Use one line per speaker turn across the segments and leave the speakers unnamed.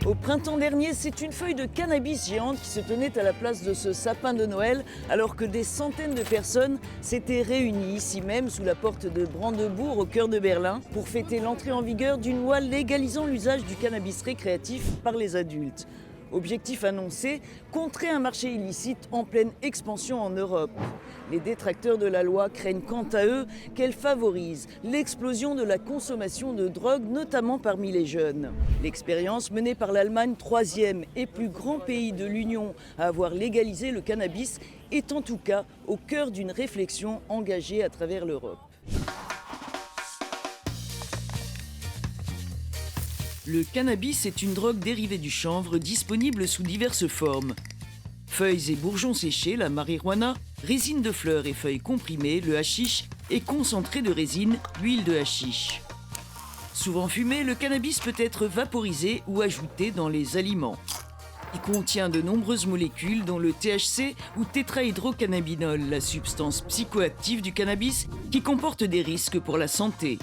Au printemps dernier, c'est une feuille de cannabis géante qui se tenait à la place de ce sapin de Noël, alors que des centaines de personnes s'étaient réunies ici même, sous la porte de Brandebourg, au cœur de Berlin, pour fêter l'entrée en vigueur d'une loi légalisant l'usage du cannabis récréatif par les adultes. Objectif annoncé, contrer un marché illicite en pleine expansion en Europe. Les détracteurs de la loi craignent quant à eux qu'elle favorise l'explosion de la consommation de drogue, notamment parmi les jeunes. L'expérience menée par l'Allemagne, troisième et plus grand pays de l'Union à avoir légalisé le cannabis, est en tout cas au cœur d'une réflexion engagée à travers l'Europe. Le cannabis est une drogue dérivée du chanvre disponible sous diverses formes. Feuilles et bourgeons séchés, la marijuana, résine de fleurs et feuilles comprimées, le hashish, et concentré de résine, l'huile de hashish. Souvent fumé, le cannabis peut être vaporisé ou ajouté dans les aliments. Il contient de nombreuses molécules dont le THC ou tétrahydrocannabinol, la substance psychoactive du cannabis qui comporte des risques pour la santé.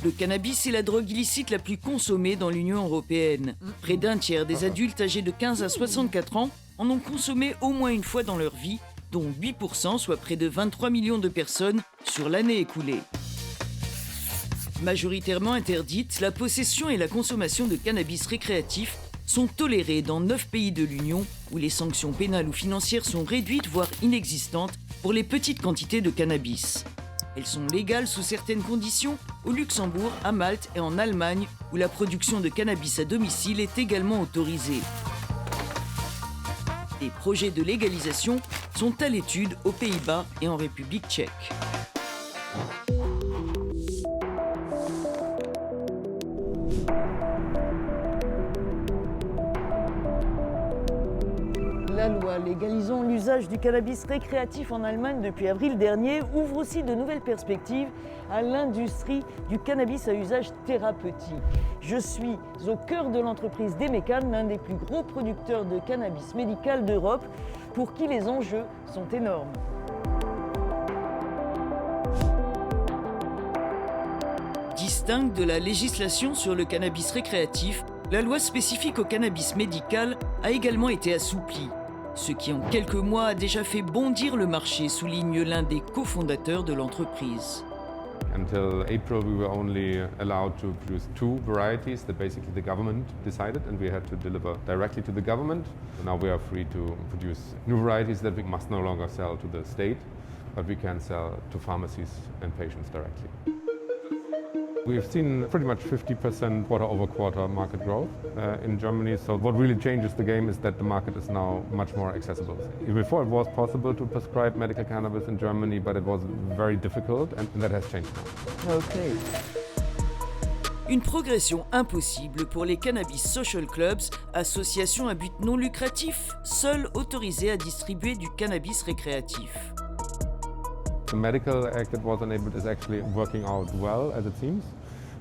Le cannabis est la drogue illicite la plus consommée dans l'Union européenne. Près d'un tiers des adultes âgés de 15 à 64 ans en ont consommé au moins une fois dans leur vie, dont 8%, soit près de 23 millions de personnes, sur l'année écoulée. Majoritairement interdites, la possession et la consommation de cannabis récréatif sont tolérées dans 9 pays de l'Union, où les sanctions pénales ou financières sont réduites, voire inexistantes, pour les petites quantités de cannabis. Elles sont légales sous certaines conditions au Luxembourg, à Malte et en Allemagne, où la production de cannabis à domicile est également autorisée. Des projets de légalisation sont à l'étude aux Pays-Bas et en République tchèque. La loi légalisant l'usage du cannabis récréatif en Allemagne depuis avril dernier ouvre aussi de nouvelles perspectives à l'industrie du cannabis à usage thérapeutique. Je suis au cœur de l'entreprise Demecan, l'un des plus gros producteurs de cannabis médical d'Europe, pour qui les enjeux sont énormes. Distincte de la législation sur le cannabis récréatif, la loi spécifique au cannabis médical a également été assouplie. Ce qui en quelques mois a déjà fait bondir le marché, souligne l'un des cofondateurs de l'entreprise.
Until April, we were only allowed to produce 2 varieties that basically the government decided, and we had to deliver directly to the government. Now we are free to produce new varieties that we must no longer sell to the state, but we can sell to pharmacies and patients directly. We've seen pretty much 50% quarter-over-quarter market growth in Germany. So what really changes the game is that the market is now much more accessible. Before it was possible to prescribe medical cannabis in Germany, but it was very difficult, and that has changed now.
Okay. Une progression impossible pour les cannabis social clubs, associations à but non lucratif, seules autorisées à distribuer du cannabis récréatif.
The Medical Act that was enabled is actually working out well, as it seems.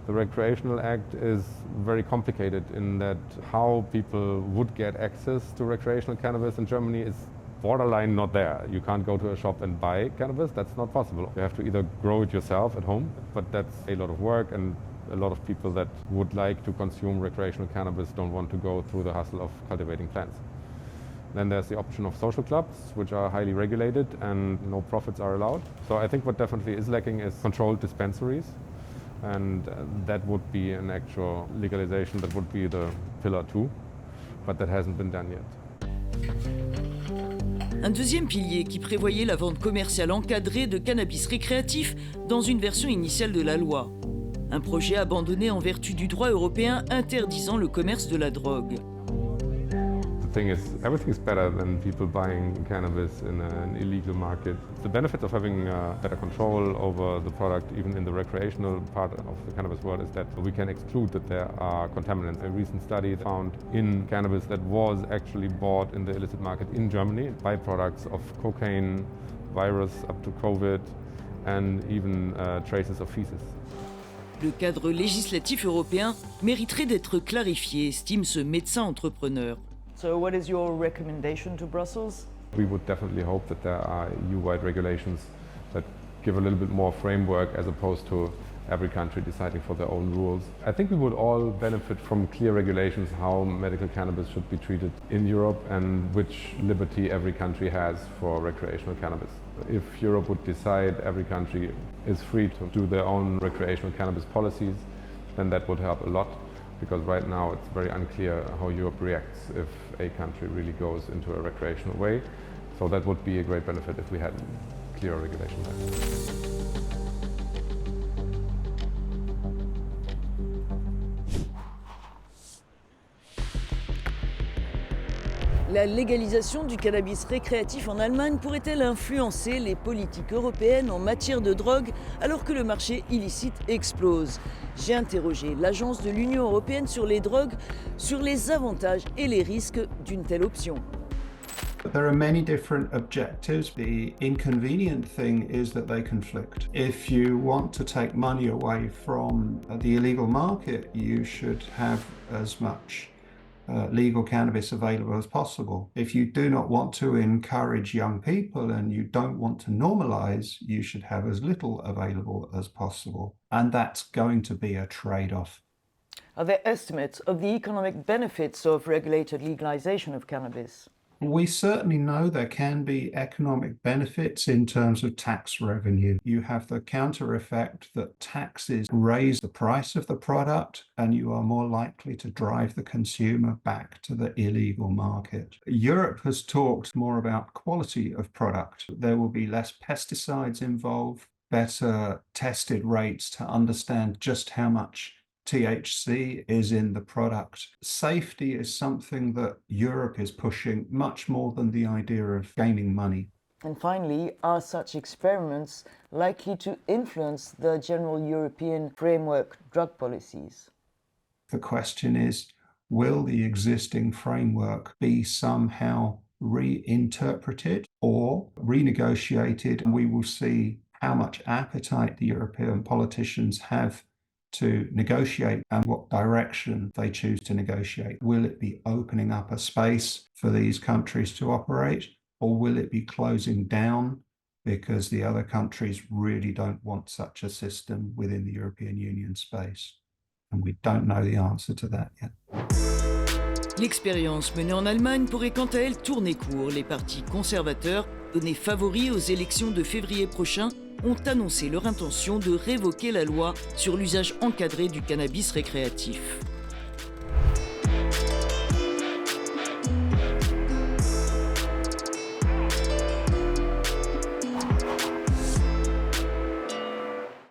The Recreational Act is very complicated in that how people would get access to recreational cannabis in Germany is borderline not there. You can't go to a shop and buy cannabis, that's not possible. You have to either grow it yourself at home, but that's a lot of work, and a lot of people that would like to consume recreational cannabis don't want to go through the hustle of cultivating plants. Then there's the option of social clubs, which are highly regulated and no profits are allowed. So I think what definitely is lacking is controlled dispensaries, and that would be an actual legalization, that would be the pillar 2, but that hasn't been done yet.
Un deuxième pilier qui prévoyait la vente commerciale encadrée de cannabis récréatif dans une version initiale de la loi. Un projet abandonné en vertu du droit européen interdisant le commerce de la drogue.
The thing is, everything's better than people buying cannabis in an illegal market. The benefit of having better control over the product, even in the recreational part of the cannabis world, is that we can exclude that there are contaminants. A recent study found in cannabis that was actually bought in the illicit market in Germany, byproducts of cocaine, virus up to COVID, and even traces of feces.
Le cadre législatif européen mériterait d'être clarifié, estime ce médecin entrepreneur. So what is your recommendation to Brussels?
We would definitely hope that there are EU-wide regulations that give a little bit more framework as opposed to every country deciding for their own rules. I think we would all benefit from clear regulations how medical cannabis should be treated in Europe and which liberty every country has for recreational cannabis. If Europe would decide every country is free to do their own recreational cannabis policies, then that would help a lot, because right now it's very unclear how Europe reacts if a country really goes into a recreational way. So that would be a great benefit if we had clear regulations.
La légalisation du cannabis récréatif en Allemagne pourrait-elle influencer les politiques européennes en matière de drogue alors que le marché illicite explose? J'ai interrogé l'Agence de l'Union européenne sur les drogues sur les avantages et les risques d'une telle option.
There are many different objectives. The inconvenient thing is that they conflict. If you want to take money away from the illegal market, you should have as much legal cannabis available as possible. If you do not want to encourage young people and you don't want to normalize, you should have as little available as possible. And that's going to be a trade-off.
Are there estimates of the economic benefits of regulated legalization of cannabis?
We certainly know there can be economic benefits in terms of tax revenue. You have the counter effect that taxes raise the price of the product and you are more likely to drive the consumer back to the illegal market. Europe has talked more about quality of product. There will be less pesticides involved, better tested rates to understand just how much THC is in the product. Safety is something that Europe is pushing much more than the idea of gaining money.
And finally, are such experiments likely to influence the general European framework drug policies?
The question is, will the existing framework be somehow reinterpreted or renegotiated? And we will see how much appetite the European politicians have to negotiate and what direction they choose to negotiate. Will it be opening up a space for these countries to operate, or will it be closing down because the other countries really don't want such a system within the European Union space? And we don't know the answer to that yet.
L'expérience menée en Allemagne pourrait quant à elle tourner court. Les partis conservateurs, donnés favoris aux élections de février prochain, ont annoncé leur intention de révoquer la loi sur l'usage encadré du cannabis récréatif.